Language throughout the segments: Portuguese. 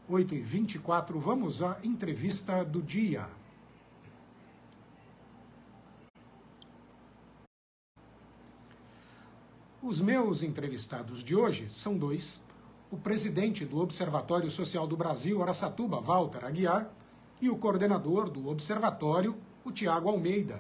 8h24, vamos à entrevista do dia. Os meus entrevistados de hoje são dois: o presidente do Observatório Social do Brasil, Araçatuba, Walter Aguiar, e o coordenador do Observatório, o Tiago Almeida.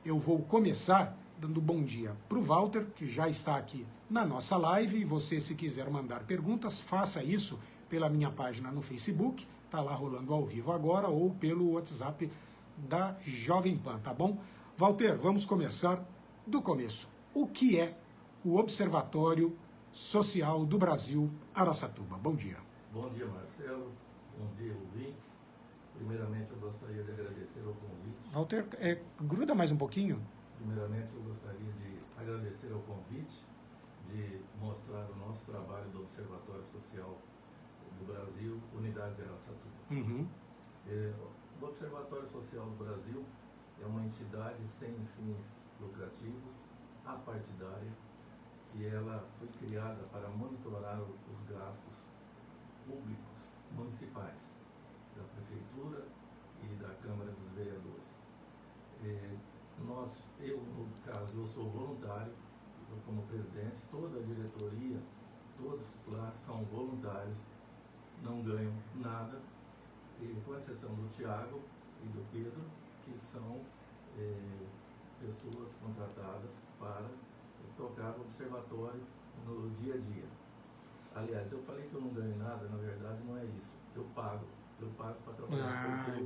Eu vou começar dando bom dia para o Walter, que já está aqui na nossa live, e você, se quiser mandar perguntas, faça isso pela minha página no Facebook, está lá rolando ao vivo agora, ou pelo WhatsApp da Jovem Pan, tá bom? Walter, vamos começar do começo. O que é o Observatório Social do Brasil, Araçatuba? Bom dia. Bom dia, Marcelo. Bom dia, ouvintes. Primeiramente, eu gostaria de agradecer o convite. Walter, gruda mais um pouquinho. Primeiramente, eu gostaria de agradecer o convite, de mostrar o nosso trabalho do Observatório Social do Brasil, Unidade de Araçatuba. O Observatório Social do Brasil é uma entidade sem fins lucrativos, apartidária, que ela foi criada para monitorar os gastos públicos municipais, da Prefeitura e da Câmara dos Vereadores. Eu, no caso, eu sou voluntário, eu como presidente, toda a diretoria, todos lá são voluntários, não ganham nada, com exceção do Tiago e do Pedro, que são pessoas contratadas para tocar o observatório no dia a dia. Aliás, eu falei que eu não ganho nada, na verdade não é isso. Eu pago para trabalhar, porque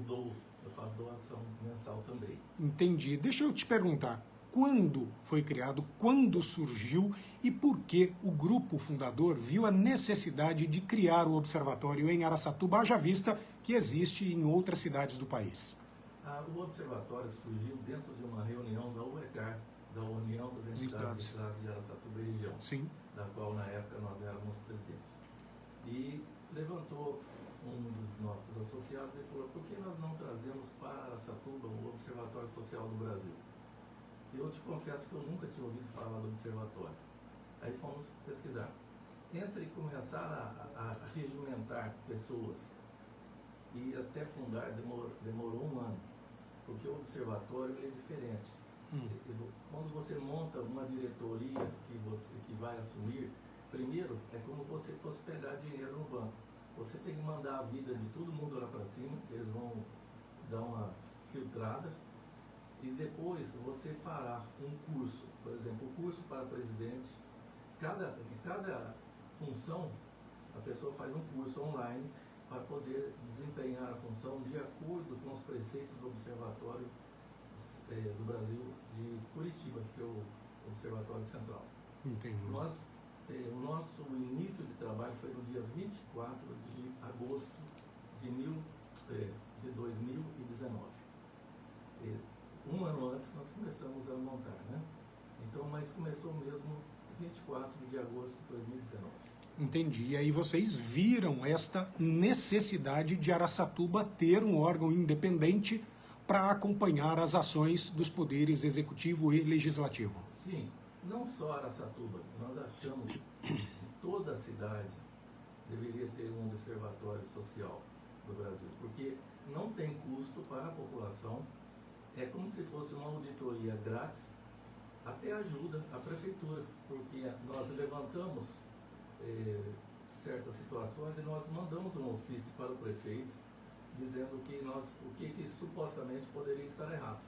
eu faço doação mensal também. Entendi. Deixa eu te perguntar, quando foi criado, quando surgiu e por que o grupo fundador viu a necessidade de criar o observatório em Araçatuba, haja vista que existe em outras cidades do país? O observatório surgiu dentro de uma reunião da UECAR, da União das Entidades de Classe de Araçatuba e Região, sim, da qual na época nós éramos presidentes. E levantou um dos nossos associados e falou: por que nós não trazemos para Araçatuba o Observatório Social do Brasil? Eu te confesso que eu nunca tinha ouvido falar do observatório. Aí fomos pesquisar. Entre começar a regimentar pessoas e até fundar demorou um ano, porque o observatório é diferente. Quando você monta uma diretoria que vai assumir, primeiro é como se fosse pegar dinheiro no banco. Você tem que mandar a vida de todo mundo lá para cima, eles vão dar uma filtrada, e depois você fará um curso, por exemplo, o curso para presidente. Cada função, a pessoa faz um curso online para poder desempenhar a função de acordo com os preceitos do Observatório do Brasil de Curitiba, que é o Observatório Central. Entendi. O nosso início de trabalho foi no dia 24 de agosto de 2019. Um ano antes nós começamos a montar, né? Então, mas começou mesmo 24 de agosto de 2019. Entendi. E aí vocês viram esta necessidade de Araçatuba ter um órgão independente para acompanhar as ações dos poderes executivo e legislativo. Sim, não só Araçatuba. Nós achamos que toda a cidade deveria ter um observatório social do Brasil, porque não tem custo para a população, é como se fosse uma auditoria grátis, até ajuda a prefeitura, porque nós levantamos certas situações e nós mandamos um ofício para o prefeito dizendo o que supostamente poderia estar errado.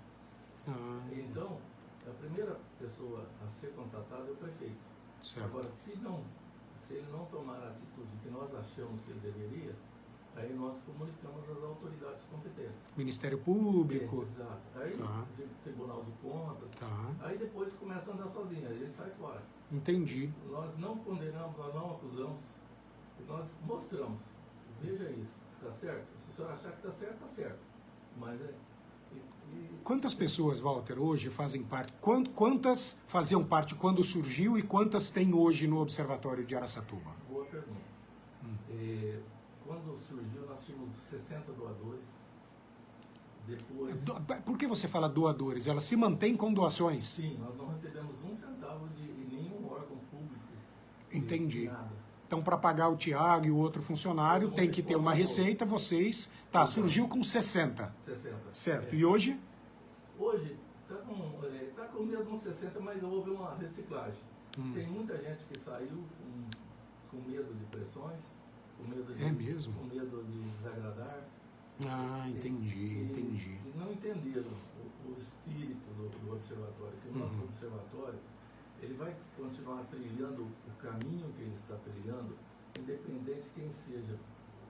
Então, a primeira pessoa a ser contratada é o prefeito. Certo. Agora, se ele não tomar a atitude que nós achamos que ele deveria, aí nós comunicamos às autoridades competentes. Ministério Público. Exato. Aí, Tribunal de Contas. Aí depois começa a andar sozinho, a gente sai fora. Entendi. Nós não condenamos, nós não acusamos, nós mostramos. Veja isso, está certo? Se o senhor achar que está certo. Mas Quantas pessoas, Walter, hoje fazem parte? Quantas faziam parte quando surgiu e quantas tem hoje no Observatório de Araçatuba? Boa pergunta. Quando surgiu, nós tínhamos 60 doadores. Depois... Por que você fala doadores? Ela se mantém com doações? Sim, nós não recebemos um centavo de nenhum órgão público. Entendi. Nada. Então, para pagar o Tiago e o outro funcionário, tem que ter uma receita, vocês... Tá, surgiu com 60. 60. Certo. E hoje? Hoje tá com o mesmo 60, mas houve uma reciclagem. Tem muita gente que saiu com medo de pressões, com medo de, mesmo? com medo de desagradar. Ah, entendi. E não entenderam o espírito do observatório, que o nosso observatório ele vai continuar trilhando o caminho que ele está trilhando, independente de quem seja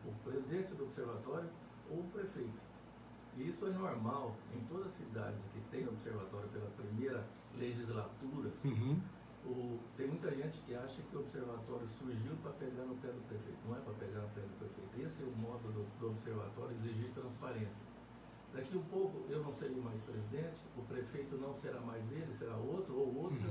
o presidente do observatório ou o prefeito. E isso é normal em toda cidade que tem observatório pela primeira legislatura. Tem muita gente que acha que o observatório surgiu para pegar no pé do prefeito. Não é para pegar no pé do prefeito. Esse é o modo do observatório, exigir transparência. Daqui um pouco eu não serei mais presidente, o prefeito não será mais ele, será outro ou outra,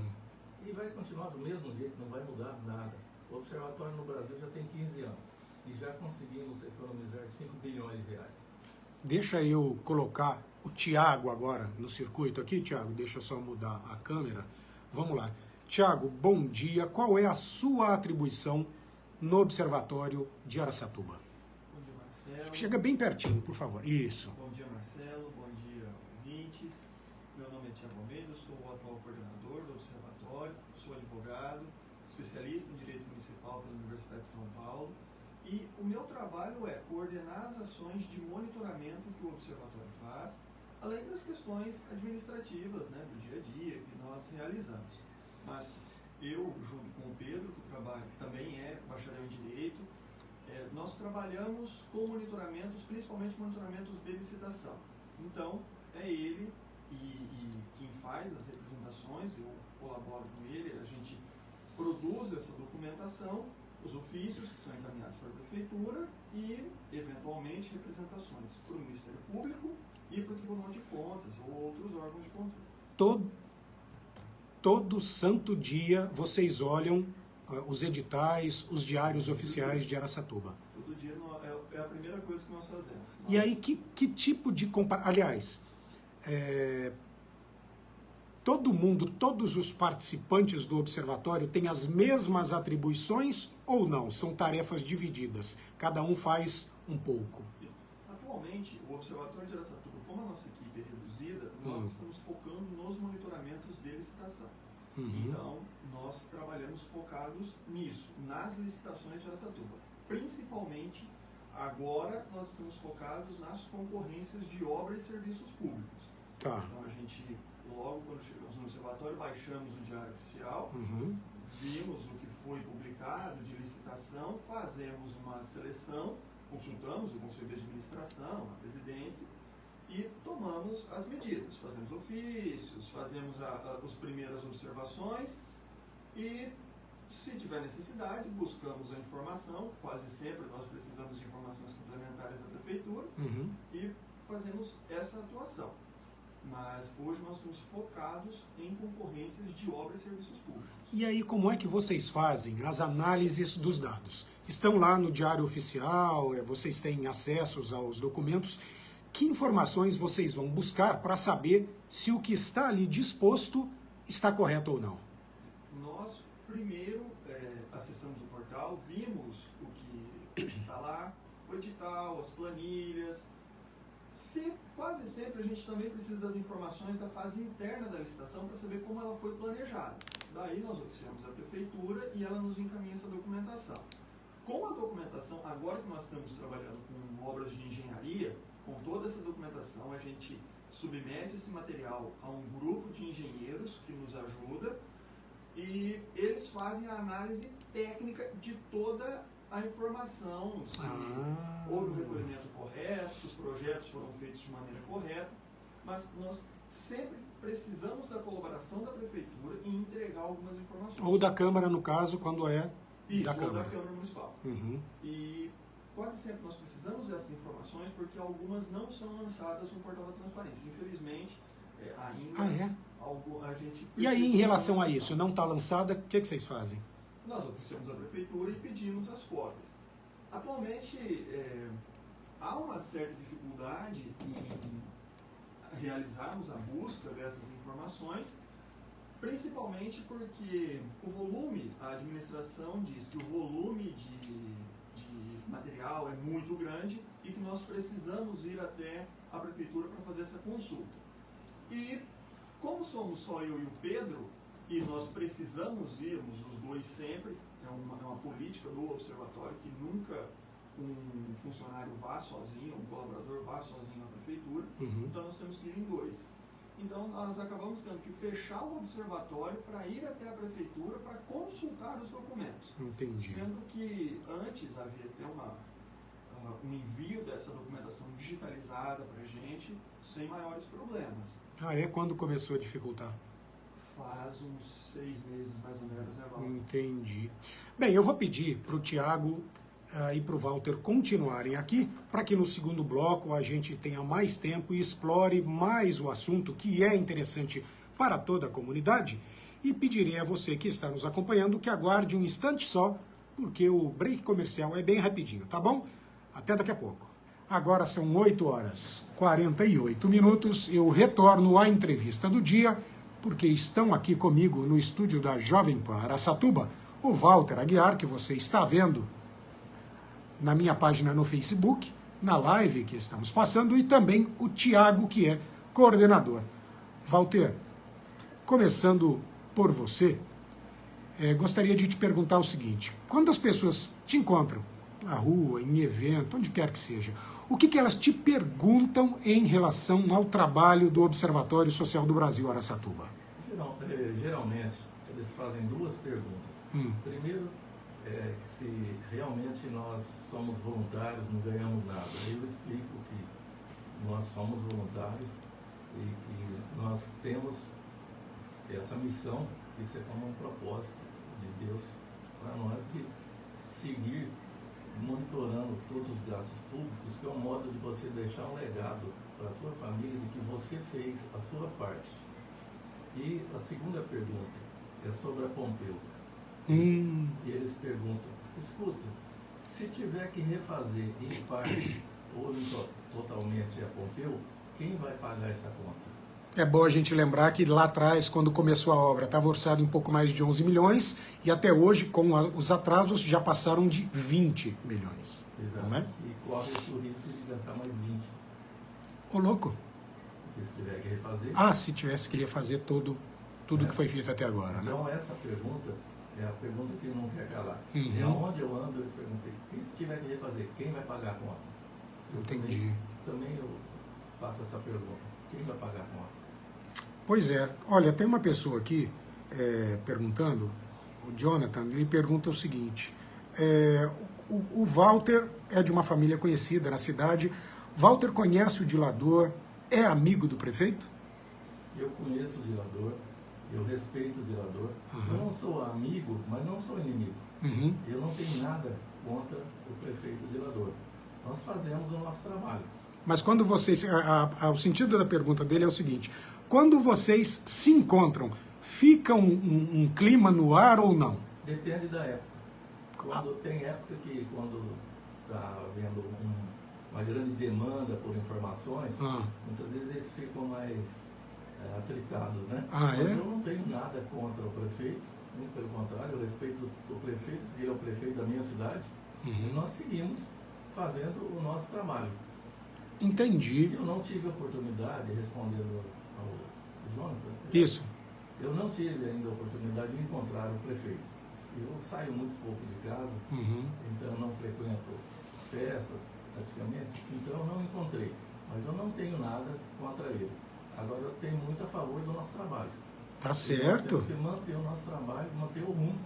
e vai continuar do mesmo jeito, não vai mudar nada. O observatório no Brasil já tem 15 anos e já conseguimos economizar 5 bilhões de reais. Deixa eu colocar o Tiago agora no circuito aqui, Tiago, deixa eu só mudar a câmera. Vamos lá. Tiago, bom dia. Qual é a sua atribuição no Observatório de Araçatuba? Bom dia, Marcelo. Chega bem pertinho, por favor. Isso. Bom dia, Marcelo. Bom dia, ouvintes. Meu nome é Tiago Almeida, eu sou o atual coordenador do Observatório, sou advogado, especialista em Direito Municipal pela Universidade de São Paulo. E o meu trabalho é coordenar as ações de monitoramento que o Observatório faz, além das questões administrativas, né, do dia a dia que nós realizamos. Mas eu, junto com o Pedro, que também é bacharel em Direito, nós trabalhamos com monitoramentos, principalmente monitoramentos de licitação. Então, é ele e quem faz as representações, eu colaboro com ele, a gente produz essa documentação, os ofícios que são encaminhados para a Prefeitura e, eventualmente, representações para o Ministério Público e para o Tribunal de Contas ou outros órgãos de controle. Todo santo dia vocês olham os editais, os diários oficiais de Araçatuba. Todo dia é a primeira coisa que nós fazemos. E aí, que tipo de comparação... Aliás, todo mundo, todos os participantes do observatório têm as mesmas atribuições ou não? São tarefas divididas, cada um faz um pouco. Atualmente, o Observatório de Araçatuba, como a nossa equipe é reduzida, nós estamos focando nos monitoramentos de licitação. Então, nós trabalhamos focados nisso, nas licitações de Araçatuba. Principalmente, agora, nós estamos focados nas concorrências de obras e serviços públicos. Tá. Então, a gente, logo quando chegamos no Observatório, baixamos o Diário Oficial, vimos o que foi publicado de licitação, fazemos uma seleção, consultamos o Conselho de Administração, a presidência, e tomamos as medidas, fazemos ofícios, fazemos as primeiras observações e, se tiver necessidade, buscamos a informação, quase sempre nós precisamos de informações complementares da Prefeitura e fazemos essa atuação. Mas hoje nós estamos focados em concorrências de obras e serviços públicos. E aí, como é que vocês fazem as análises dos dados? Estão lá no Diário Oficial, vocês têm acessos aos documentos. Que informações vocês vão buscar para saber se o que está ali disposto está correto ou não? Nós, primeiro, acessamos o portal, vimos o que está lá, o edital, as planilhas. Quase sempre a gente também precisa das informações da fase interna da licitação para saber como ela foi planejada. Daí nós oficiamos a Prefeitura e ela nos encaminha essa documentação. Com a documentação, agora que nós estamos trabalhando com obras de engenharia, com toda essa documentação, a gente submete esse material a um grupo de engenheiros que nos ajuda e eles fazem a análise técnica de toda a informação, se houve o recolhimento correto, se os projetos foram feitos de maneira correta, mas nós sempre precisamos da colaboração da Prefeitura em entregar algumas informações. Ou da Câmara, no caso, quando é da Câmara. Ou da Câmara Municipal. E quase sempre nós precisamos dessas informações porque algumas não são lançadas no portal da transparência. Infelizmente, ainda a gente... E aí, em relação a isso, não está lançada, o que vocês fazem? Nós oficiamos a Prefeitura e pedimos as cópias. Atualmente, há uma certa dificuldade em realizarmos a busca dessas informações Principalmente porque o volume, a administração diz que o volume de material é muito grande e que nós precisamos ir até a prefeitura para fazer essa consulta. E como somos só eu e o Pedro, e nós precisamos irmos os dois sempre, é uma política do observatório que nunca um funcionário vá sozinho, um colaborador vá sozinho na prefeitura, então nós temos que ir em dois. Então nós acabamos tendo que fechar o observatório para ir até a prefeitura para consultar os documentos. Entendi. Sendo que antes havia até um envio dessa documentação digitalizada para a gente sem maiores problemas. Ah, é? Quando começou a dificultar? Faz uns 6 meses mais ou menos, né, Walter? Entendi. Bem, eu vou pedir para o Tiago e para o Walter continuarem aqui, para que no segundo bloco a gente tenha mais tempo e explore mais o assunto que é interessante para toda a comunidade. E pedirei a você que está nos acompanhando que aguarde um instante só, porque o break comercial é bem rapidinho, tá bom? Até daqui a pouco. Agora são 8h48. Eu retorno à entrevista do dia, porque estão aqui comigo no estúdio da Jovem Pan Araçatuba o Walter Aguiar, que você está vendo na minha página no Facebook, na live que estamos passando, e também o Tiago, que é coordenador. Walter, começando por você, gostaria de te perguntar o seguinte: quando as pessoas te encontram na rua, em evento, onde quer que seja, o que elas te perguntam em relação ao trabalho do Observatório Social do Brasil Araçatuba? Geralmente, eles fazem duas perguntas. Primeiro, se realmente nós somos voluntários, não ganhamos nada. Eu explico que nós somos voluntários e que nós temos essa missão, isso é como um propósito de Deus para nós, de seguir monitorando todos os gastos públicos, que é um modo de você deixar um legado para a sua família de que você fez a sua parte. E a segunda pergunta é sobre a Pompeu. E eles perguntam: escuta, se tiver que refazer em parte ou totalmente a Pompeu, quem vai pagar essa conta? É bom a gente lembrar que lá atrás, quando começou a obra, estava orçado em pouco mais de 11 milhões e até hoje, com os atrasos, já passaram de 20 milhões. Exato. Não é? E corre esse risco de gastar mais 20. Ô, louco. Porque se tiver que refazer... Ah, se tivesse que refazer tudo que foi feito até agora, né? Então essa pergunta é a pergunta que não quer calar. E aonde eu ando, eu perguntei: e se tiver que refazer, quem vai pagar a conta? Entendi. Também eu faço essa pergunta: quem vai pagar a conta? Pois é. Olha, tem uma pessoa aqui perguntando, o Jonathan, ele pergunta o seguinte: o Walter é de uma família conhecida na cidade. Walter conhece o dilador, é amigo do prefeito? Eu conheço o dilador, eu respeito o dilador. Eu não sou amigo, mas não sou inimigo. Eu não tenho nada contra o prefeito dilador. Nós fazemos o nosso trabalho. Mas quando vocês... o sentido da pergunta dele é o seguinte: quando vocês se encontram, fica um clima no ar ou não? Depende da época. Tem época que, quando está havendo uma grande demanda por informações, muitas vezes eles ficam mais atritados, né? Mas eu não tenho nada contra o prefeito, muito pelo contrário, eu respeito o prefeito, porque ele é o prefeito da minha cidade, e nós seguimos fazendo o nosso trabalho. Entendi. Eu não tive a oportunidade, respondendo ao Jonathan, Isso. eu não tive ainda a oportunidade de encontrar o prefeito. Eu saio muito pouco de casa, então eu não frequento festas praticamente, então eu não encontrei. Mas eu não tenho nada contra ele. Agora eu tenho muito a favor do nosso trabalho. Tá certo. Nós temos que manter o nosso trabalho, manter o rumo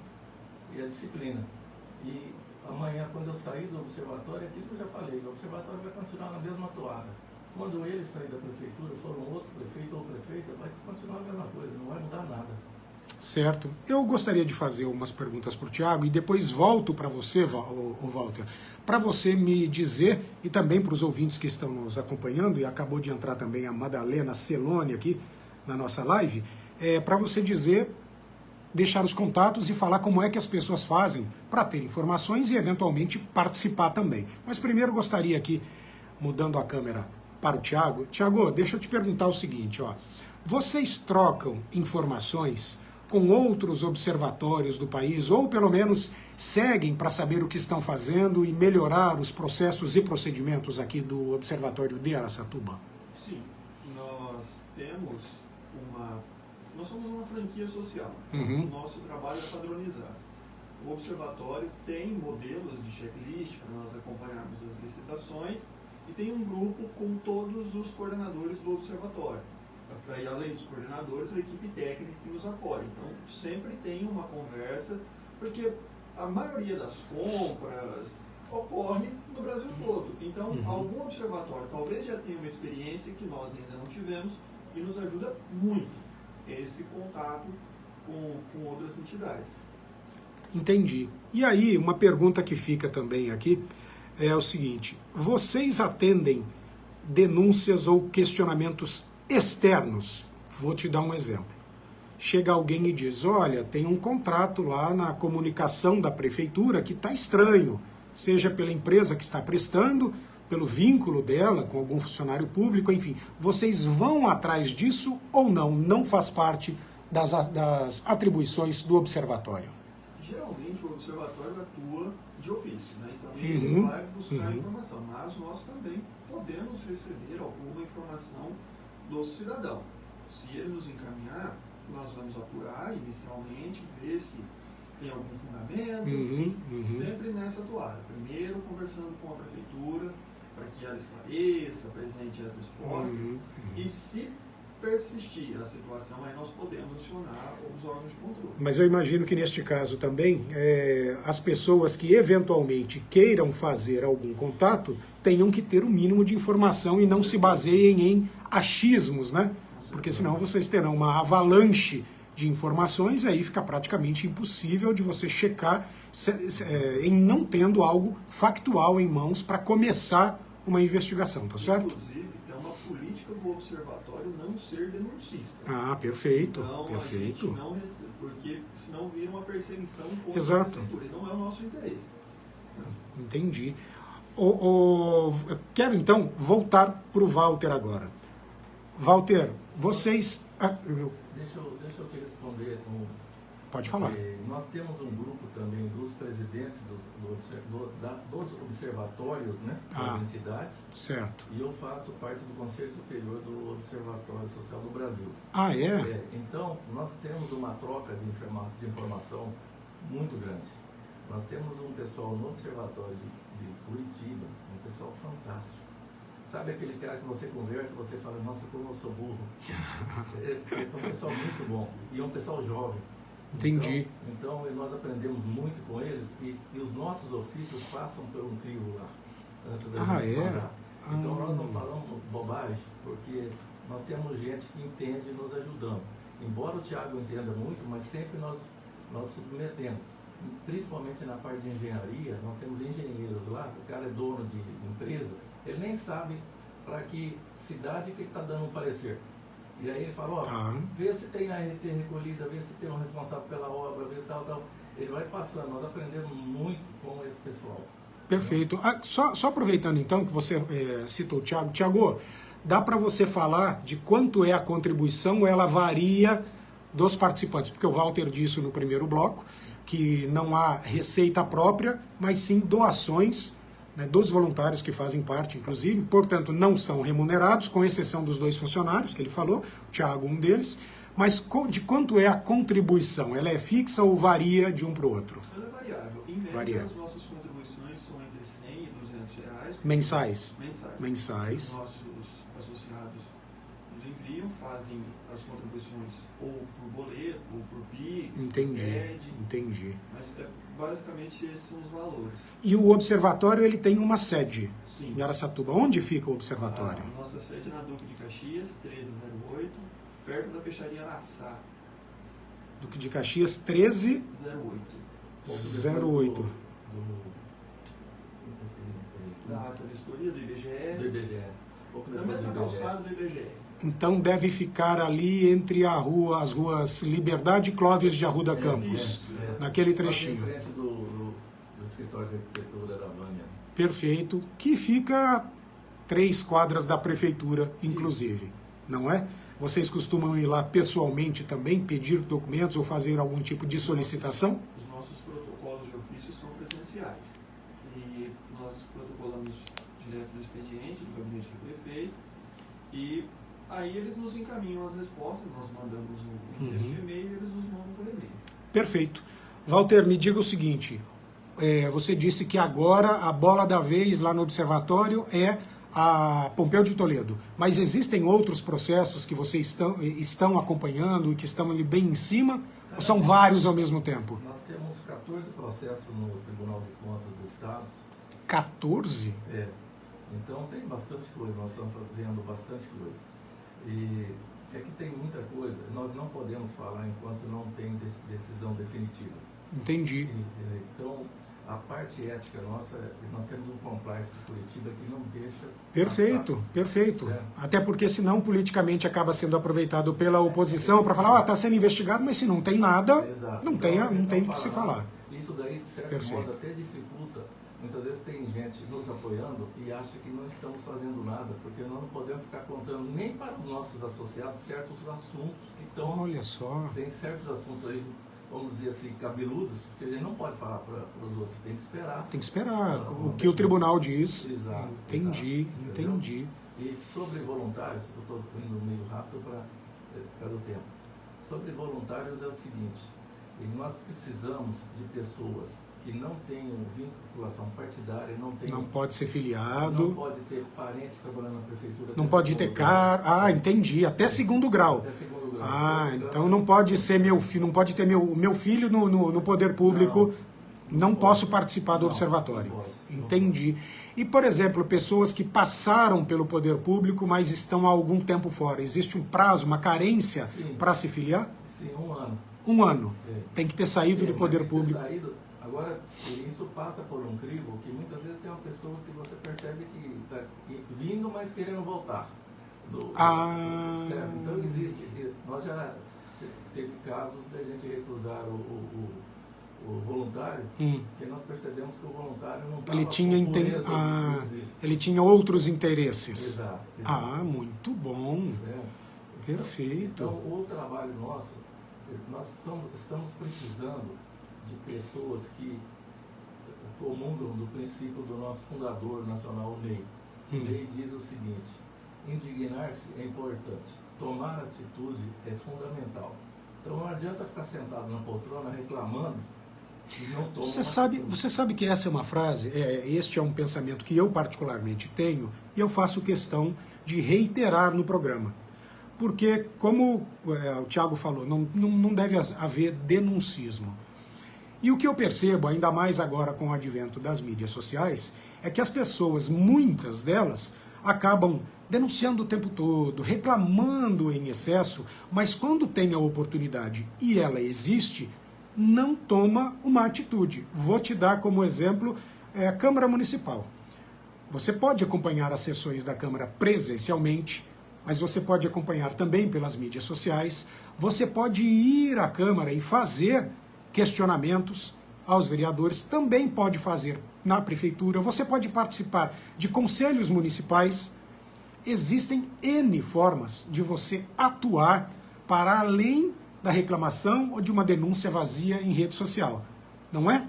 e a disciplina. E amanhã, quando eu sair do observatório, aquilo que eu já falei, o observatório vai continuar na mesma toada. Quando ele sair da prefeitura, for um outro prefeito ou prefeita, vai continuar a mesma coisa, não vai mudar nada. Certo. Eu gostaria de fazer umas perguntas para o Tiago e depois volto para você, Walter, para você me dizer, e também para os ouvintes que estão nos acompanhando, e acabou de entrar também a Madalena Celone aqui na nossa live, para você dizer, deixar os contatos e falar como é que as pessoas fazem para ter informações e eventualmente participar também. Mas primeiro gostaria aqui, mudando a câmera para o Tiago. Tiago, deixa eu te perguntar o seguinte, ó. Vocês trocam informações com outros observatórios do país, ou pelo menos seguem para saber o que estão fazendo e melhorar os processos e procedimentos aqui do Observatório de Araçatuba? Sim, nós temos nós somos uma franquia social. Uhum. O nosso trabalho é padronizar. O observatório tem modelos de checklist para nós acompanharmos as licitações e tem um grupo com todos os coordenadores do observatório. E além dos coordenadores, a equipe técnica que nos apoia. Então, sempre tem uma conversa, porque a maioria das compras ocorre no Brasil todo. Então, algum observatório talvez já tenha uma experiência que nós ainda não tivemos e nos ajuda muito esse contato com outras entidades. Entendi. E aí, uma pergunta que fica também aqui é o seguinte: vocês atendem denúncias ou questionamentos externos? Vou te dar um exemplo. Chega alguém e diz, olha, tem um contrato lá na comunicação da prefeitura que está estranho, seja pela empresa que está prestando, pelo vínculo dela com algum funcionário público, enfim. Vocês vão atrás disso ou não? Não faz parte das atribuições do observatório? Geralmente o observatório atua de ofício, né? Então ele vai buscar informação, mas nós também podemos receber alguma informação do cidadão. Se ele nos encaminhar, nós vamos apurar inicialmente, ver se tem algum fundamento, sempre nessa toada. Primeiro conversando com a prefeitura, para que ela esclareça, apresente as respostas, e se persistir a situação, aí nós podemos acionar os órgãos de controle. Mas eu imagino que neste caso também, as pessoas que eventualmente queiram fazer algum contato, tenham que ter o mínimo de informação e não se baseiem em achismos, né? Porque senão vocês terão uma avalanche de informações e aí fica praticamente impossível de você checar em não tendo algo factual em mãos para começar uma investigação, tá certo? Inclusive, é uma política do observatório não ser denuncista. Ah, perfeito, então, perfeito. A gente não recebe, porque senão vira uma perseguição contra Exato. a prefeitura, e não é o nosso interesse. Entendi. Quero então voltar para o Walter agora. Walter, vocês... Deixa eu te responder. Pode falar. Nós temos um grupo também dos presidentes dos observatórios, né, das entidades. Certo. E eu faço parte do Conselho Superior do Observatório Social do Brasil. Ah, é? Então, nós temos uma troca de informação muito grande. Nós temos um pessoal no Observatório de Curitiba, um pessoal fantástico. Sabe aquele cara que você conversa e você fala, nossa, como eu sou burro. É um pessoal muito bom. E é um pessoal jovem. Entendi. Então nós aprendemos muito com eles e os nossos ofícios passam por um crivo lá. Antes da gente mandar. Então nós não falamos bobagem, porque nós temos gente que entende nos ajudando. Embora o Thiago entenda muito, mas sempre nós submetemos. Principalmente na parte de engenharia, nós temos engenheiros lá, o cara é dono de empresa, ele nem sabe para que cidade que ele está dando um parecer. E aí ele fala, vê se tem a RT recolhida, vê se tem um responsável pela obra, vê tal. Ele vai passando, nós aprendemos muito com esse pessoal. Perfeito. Só aproveitando então que você citou o Thiago. Thiago, dá para você falar de quanto é a contribuição, ela varia dos participantes? Porque o Walter disse no primeiro bloco que não há receita própria, mas sim doações, né, dos voluntários que fazem parte, inclusive, portanto, não são remunerados, com exceção dos 2 funcionários que ele falou, o Thiago, um deles, mas de quanto é a contribuição? Ela é fixa ou varia de um para o outro? Ela é variável. Em média, as nossas contribuições são entre 100 e 200 reais. Mensais? Mensais. Nossos associados nos enviam, fazem as contribuições ou por boleto, ou por PIX, Entendi. Mas basicamente esses são os valores. E o observatório ele tem uma sede em Araçatuba. Onde fica o observatório? A nossa sede é na Duque de Caxias, 1308, perto da peixaria Araçá. Duque de Caxias, 1308. Da ata de vistoria do IBGE. Do IBGE. Na mesma calçada do IBGE. Então deve ficar ali entre as ruas Liberdade e Clóvis de Arruda Campos, naquele trechinho. Em frente do escritório de arquitetura da Vânia. Perfeito, que fica 3 quadras da prefeitura, inclusive, não é? vocês costumam ir lá pessoalmente também, pedir documentos ou fazer algum tipo de solicitação? Os nossos protocolos de ofício são presenciais. E nós protocolamos direto no expediente, no gabinete do prefeito, e aí eles nos encaminham as respostas, nós mandamos um texto de e-mail e eles nos mandam por e-mail. Perfeito. Walter, me diga o seguinte, você disse que agora a bola da vez lá no observatório é a Pompeu de Toledo, mas existem outros processos que vocês estão acompanhando e que estão ali bem em cima, ou são vários ao mesmo tempo? Nós temos 14 processos no Tribunal de Contas do Estado. 14? É. Então tem bastante coisa, nós estamos fazendo bastante coisa. E é que tem muita coisa, nós não podemos falar enquanto não tem decisão definitiva. Entendi. Então, a parte ética nossa, nós temos um compliance de Curitiba que não deixa... Perfeito, passar. perfeito. Certo? Até porque senão politicamente acaba sendo aproveitado pela oposição para falar, está sendo investigado, mas se não tem nada, Exato. não tem, Então, não tem o que fala se falar. Isso daí, de certo Perfeito. modo, até dificulta. Muitas vezes tem gente nos apoiando e acha que não estamos fazendo nada, porque nós não podemos ficar contando nem para os nossos associados certos assuntos que estão... Olha só. Tem certos assuntos aí, vamos dizer assim, cabeludos, que a gente não pode falar para os outros, tem que esperar. Tem que esperar o que o tribunal diz. Exato. Entendi, Exato, entendi. E sobre voluntários, eu estou indo meio rápido para o tempo. Sobre voluntários é o seguinte, nós precisamos de pessoas que não tenham vinculação partidária, Não pode ser filiado. não pode ter parentes trabalhando na prefeitura. Não pode ter cargo. Ah, entendi. Até segundo grau. Até segundo grau. Ah, Segundo então grau. não pode ser meu filho, não pode ter meu filho no poder público. Não posso participar do Não, observatório. não pode. Entendi. E, por exemplo, pessoas que passaram pelo poder público, mas estão há algum tempo fora. Existe um prazo, uma carência Sim. para se filiar? Sim, 1 ano. 1 ano. É. Tem que ter saído do poder Tem que ter público. saído. Agora, isso passa por um crivo que muitas vezes tem uma pessoa que você percebe que está vindo, mas querendo voltar. Certo? Então existe. Nós já teve casos da gente recusar o voluntário, porque nós percebemos que o voluntário não estava Ele tinha, ele tinha outros interesses. Exato. Ah, muito bom. Certo? Perfeito. Então, o trabalho nosso, nós estamos precisando de pessoas que comungam do princípio do nosso fundador nacional, o Ney. O Ney diz o seguinte: indignar-se é importante, tomar atitude é fundamental. Então não adianta ficar sentado na poltrona reclamando e não tomar Você sabe que essa é uma frase, este é um pensamento que eu particularmente tenho e eu faço questão de reiterar no programa. Porque, como o Tiago falou, não deve haver denuncismo. E o que eu percebo, ainda mais agora com o advento das mídias sociais, é que as pessoas, muitas delas, acabam denunciando o tempo todo, reclamando em excesso, mas quando tem a oportunidade e ela existe, não toma uma atitude. Vou te dar como exemplo a Câmara Municipal. Você pode acompanhar as sessões da Câmara presencialmente, mas você pode acompanhar também pelas mídias sociais, você pode ir à Câmara e fazer questionamentos aos vereadores, também pode fazer na prefeitura, você pode participar de conselhos municipais. Existem N formas de você atuar para além da reclamação ou de uma denúncia vazia em rede social, não é?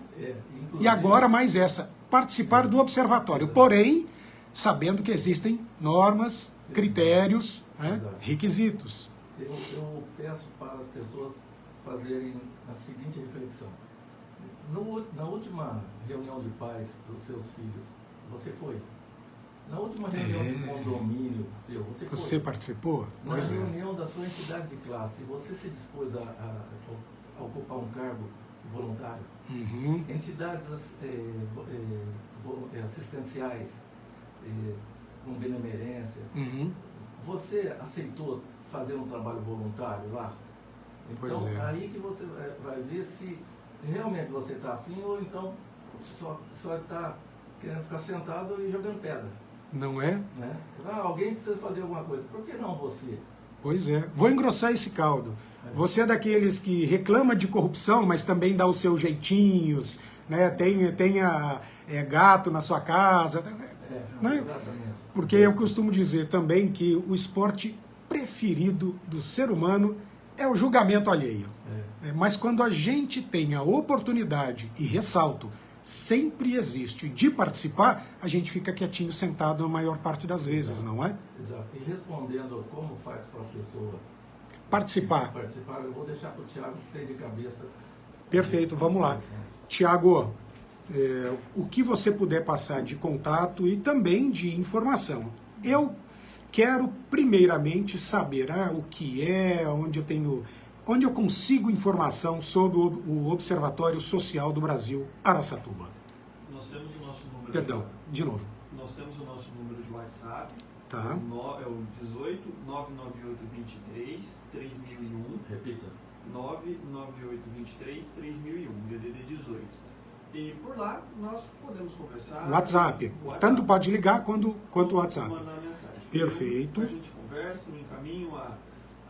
E agora mais essa, participar do observatório, porém, sabendo que existem normas, critérios, requisitos. Eu peço para as pessoas fazerem a seguinte reflexão. Na última reunião de pais dos seus filhos, você foi? Na última reunião de condomínio seu, você foi? Você participou? Na Pois reunião da sua entidade de classe, você se dispôs a ocupar um cargo voluntário? Entidades assistenciais, com benemerência, você aceitou fazer um trabalho voluntário lá? Então, aí que você vai ver se realmente você está afim ou então só está querendo ficar sentado e jogando pedra. Não é? Né? Alguém precisa fazer alguma coisa. Por que não você? Pois é. Vou engrossar esse caldo. Você é daqueles que reclama de corrupção, mas também dá os seus jeitinhos, né? Tenha gato na sua casa. Né? Exatamente. Porque eu costumo dizer também que o esporte preferido do ser humano é o julgamento alheio. Mas quando a gente tem a oportunidade, e ressalto, sempre existe, de participar, a gente fica quietinho, sentado a maior parte das vezes, não é? Exato. E respondendo como faz para a pessoa participar, eu vou deixar para o Thiago, que tem de cabeça. Perfeito, vamos lá. Thiago, o que você puder passar de contato e também de informação. Eu quero primeiramente saber o que é, onde eu consigo informação sobre o Observatório Social do Brasil, Araçatuba. Nós temos o nosso número. Perdão, de novo. Nós temos o nosso número de WhatsApp. Tá. É o 18 998 23 3001. Repita. 998 23 3001, DDD 18. E por lá nós podemos conversar. WhatsApp. Tanto pode ligar quanto o WhatsApp. Mandar mensagem. Perfeito. A gente conversa, no encaminho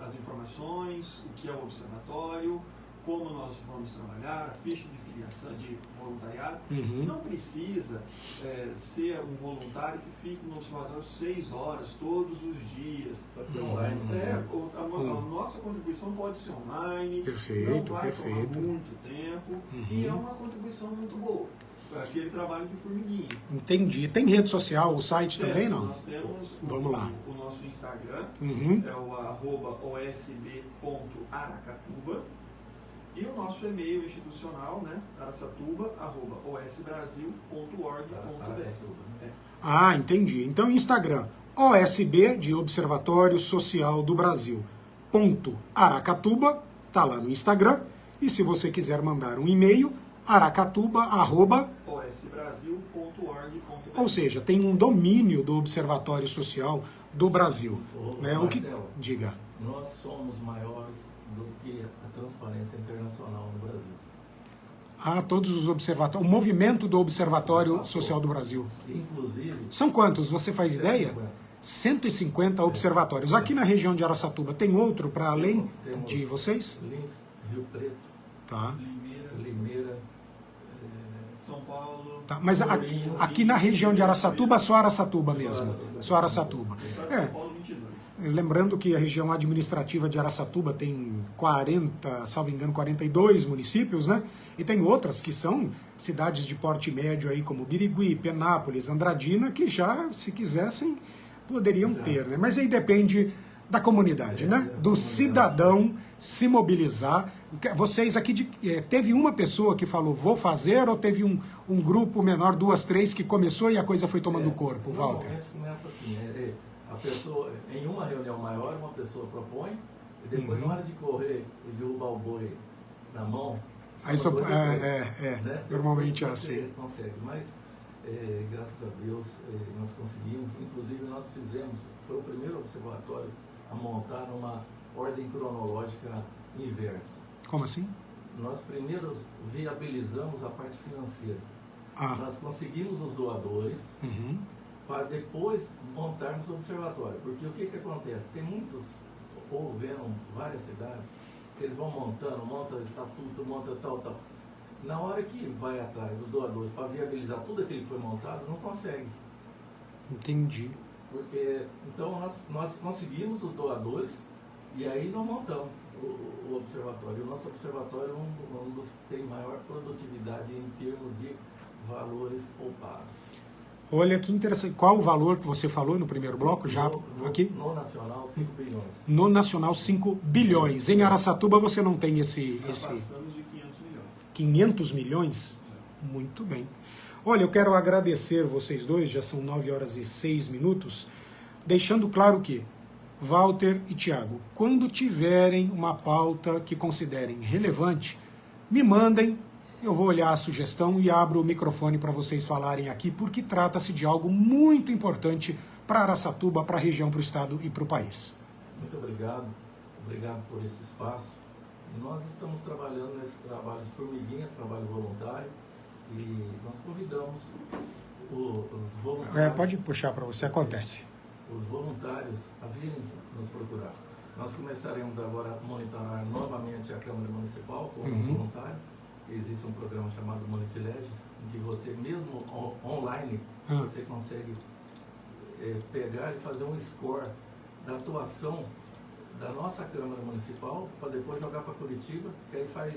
as informações, o que é o observatório, como nós vamos trabalhar, a ficha de filiação de voluntariado. Não precisa ser um voluntário que fique no observatório 6 horas todos os dias. Pode ser online. A nossa contribuição pode ser online, perfeito, não vai tomar muito tempo, e é uma contribuição muito boa. Aquele trabalho de formiguinha. Entendi. Tem rede social, o site também, não? Nós temos Vamos lá. O nosso Instagram, é o @osb.aracatuba, e o nosso e-mail institucional, né, aracatuba@osbrasil.org.br. Entendi. Então, Instagram, OSB, de Observatório Social do Brasil, .aracatuba, tá lá no Instagram, e se você quiser mandar um e-mail, aracatuba@osbrasil.org.br. Ou seja, tem um domínio do Observatório Social do Brasil. Né? O que diga? Nós somos maiores do que a Transparência Internacional no Brasil. Todos os observatórios, o movimento do Observatório Social do Brasil. Inclusive... São quantos? Você faz ideia? 150 observatórios. Aqui na região de Araçatuba tem outro para além de vocês? Lins, Rio Preto, tá. Limeira, São Paulo. Tá, mas aqui na região de Araçatuba, só Araçatuba mesmo. Só Araçatuba. Lembrando que a região administrativa de Araçatuba tem 40, salvo engano, 42 municípios, né? E tem outras que são cidades de porte médio aí, como Birigui, Penápolis, Andradina, que já, se quisessem, poderiam ter, né? Mas aí depende da comunidade, né? Do cidadão se mobilizar. Vocês aqui, teve uma pessoa que falou, vou fazer, ou teve um grupo menor, 2, 3, que começou e a coisa foi tomando corpo, Walter? Normalmente começa assim, a pessoa, em uma reunião maior, uma pessoa propõe, e depois na hora de correr e derrubar o boi na mão, aí só, né? Normalmente é assim. Consegue, mas graças a Deus nós conseguimos, inclusive nós foi o primeiro observatório a montar uma ordem cronológica inversa. Como assim? Nós primeiro viabilizamos a parte financeira. Nós conseguimos os doadores para depois montarmos o observatório. Porque o que acontece? Tem muitos, ou vendo várias cidades, que eles vão montando, monta estatuto, monta tal. Na hora que vai atrás dos doadores para viabilizar tudo aquilo que foi montado, não consegue. Entendi. Porque, então, nós conseguimos os doadores e aí nós montamos o observatório. O nosso observatório é um dos que tem maior produtividade em termos de valores poupados. Olha que interessante. Qual o valor que você falou no primeiro bloco? Aqui? No Nacional, 5 bilhões. No Nacional, 5 bilhões. Em Araçatuba você não tem esse... Passamos de 500 milhões. 500 milhões? Muito bem. Olha, eu quero agradecer vocês dois, já são 9h06, deixando claro que Walter e Thiago, quando tiverem uma pauta que considerem relevante, me mandem, eu vou olhar a sugestão e abro o microfone para vocês falarem aqui, porque trata-se de algo muito importante para Araçatuba, para a região, para o estado e para o país. Muito obrigado por esse espaço. E nós estamos trabalhando nesse trabalho de formiguinha, trabalho voluntário, e nós convidamos os voluntários... Pode puxar para você, acontece. Os voluntários a virem nos procurar. Nós começaremos agora a monitorar novamente a Câmara Municipal como voluntário. Existe um programa chamado Monitileges, em que você, mesmo online, você consegue pegar e fazer um score da atuação da nossa Câmara Municipal para depois jogar para Curitiba, que aí faz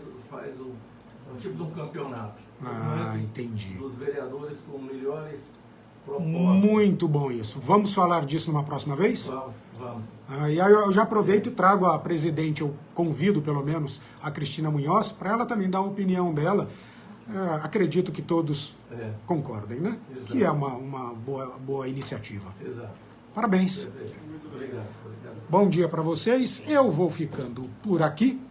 um tipo de um campeonato. Entendi. Dos vereadores com melhores propostas. Muito bom isso. Vamos falar disso numa próxima vez? Vamos. E aí eu já aproveito e trago a presidente, eu convido pelo menos a Cristina Munhoz, para ela também dar a opinião dela. Acredito que todos concordem, né? Exato. Que é uma boa iniciativa. Exato. Parabéns. Muito obrigado. Bom dia para vocês. Eu vou ficando por aqui.